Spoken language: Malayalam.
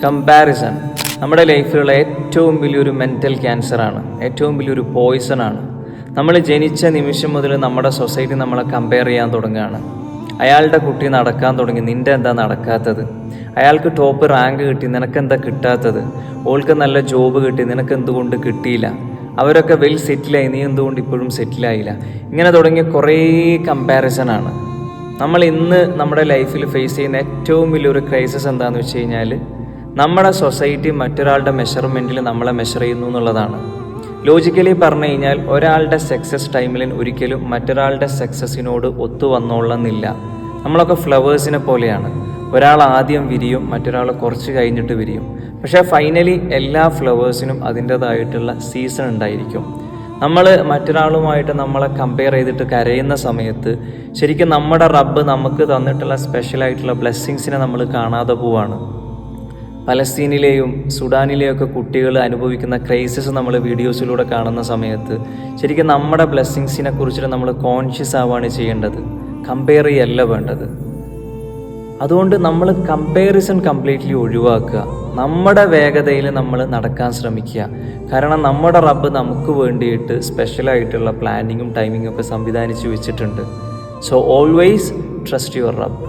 കമ്പാരിസൺ നമ്മുടെ ലൈഫിലുള്ള ഏറ്റവും വലിയൊരു മെൻ്റൽ ക്യാൻസറാണ്, ഏറ്റവും വലിയൊരു പോയിസണാണ്. നമ്മൾ ജനിച്ച നിമിഷം മുതൽ നമ്മുടെ സൊസൈറ്റി നമ്മളെ കമ്പയർ ചെയ്യാൻ തുടങ്ങുകയാണ്. അയാളുടെ കുട്ടി നടക്കാൻ തുടങ്ങി, നിൻ്റെ എന്താ നടക്കാത്തത്? അയാൾക്ക് ടോപ്പ് റാങ്ക് കിട്ടി, നിനക്കെന്താ കിട്ടാത്തത്? ഓൾക്ക് നല്ല ജോബ് കിട്ടി, നിനക്ക് എന്തുകൊണ്ട് കിട്ടിയില്ല? അവരൊക്കെ വെൽ സെറ്റിലായി, നീ എന്തുകൊണ്ട് ഇപ്പോഴും സെറ്റിലായില്ല? ഇങ്ങനെ തുടങ്ങിയ കുറേ കമ്പാരിസണാണ്. നമ്മൾ ഇന്ന് നമ്മുടെ ലൈഫിൽ ഫേസ് ചെയ്യുന്ന ഏറ്റവും വലിയൊരു ക്രൈസിസ് എന്താണെന്ന് വെച്ച് കഴിഞ്ഞാൽ, നമ്മുടെ സൊസൈറ്റി മറ്റൊരാളുടെ മെഷർമെൻറ്റിൽ നമ്മളെ മെഷർ ചെയ്യുന്നു എന്നുള്ളതാണ്. ലോജിക്കലി പറഞ്ഞു കഴിഞ്ഞാൽ ഒരാളുടെ സക്സസ് ടൈമിൽ ഒരിക്കലും മറ്റൊരാളുടെ സക്സസ്സിനോട് ഒത്തു വന്നോളന്നില്ല. നമ്മളൊക്കെ ഫ്ലവേഴ്സിനെ പോലെയാണ്. ഒരാൾ ആദ്യം വിരിയും, മറ്റൊരാൾ കുറച്ച് കഴിഞ്ഞിട്ട് വിരിയും. പക്ഷേ ഫൈനലി എല്ലാ ഫ്ലവേഴ്സിനും അതിൻ്റേതായിട്ടുള്ള സീസൺ ഉണ്ടായിരിക്കും. നമ്മൾ മറ്റൊരാളുമായിട്ട് നമ്മളെ കമ്പയർ ചെയ്തിട്ട് കരയുന്ന സമയത്ത് ശരിക്കും നമ്മുടെ റബ്ബ് നമുക്ക് തന്നിട്ടുള്ള സ്പെഷ്യലായിട്ടുള്ള ബ്ലെസ്സിങ്സിനെ നമ്മൾ കാണാതെ പോവാണ്. പലസ്തീനിലെയും സുഡാനിലെയൊക്കെ കുട്ടികൾ അനുഭവിക്കുന്ന ക്രൈസിസ് നമ്മൾ വീഡിയോസിലൂടെ കാണുന്ന സമയത്ത് ശരിക്കും നമ്മുടെ ബ്ലെസ്സിങ്സിനെ കുറിച്ചിട്ട് നമ്മൾ കോൺഷ്യസ് ആവുകയാണ് ചെയ്യേണ്ടത്, കമ്പയർ ചെയ്യല്ല വേണ്ടത്. അതുകൊണ്ട് നമ്മൾ കമ്പാരിസൺ കംപ്ലീറ്റ്ലി ഒഴിവാക്കുക. നമ്മുടെ വേഗതയിൽ നമ്മൾ നടക്കാൻ ശ്രമിക്കുക. കാരണം നമ്മുടെ റബ്ബ് നമുക്ക് വേണ്ടിയിട്ട് സ്പെഷ്യലായിട്ടുള്ള പ്ലാനിങ്ങും ടൈമിങ്ങും ഒക്കെ സംവിധാനിച്ച് വെച്ചിട്ടുണ്ട്. സോ ഓൾവേസ് ട്രസ്റ്റ് യുവർ റബ്ബ്.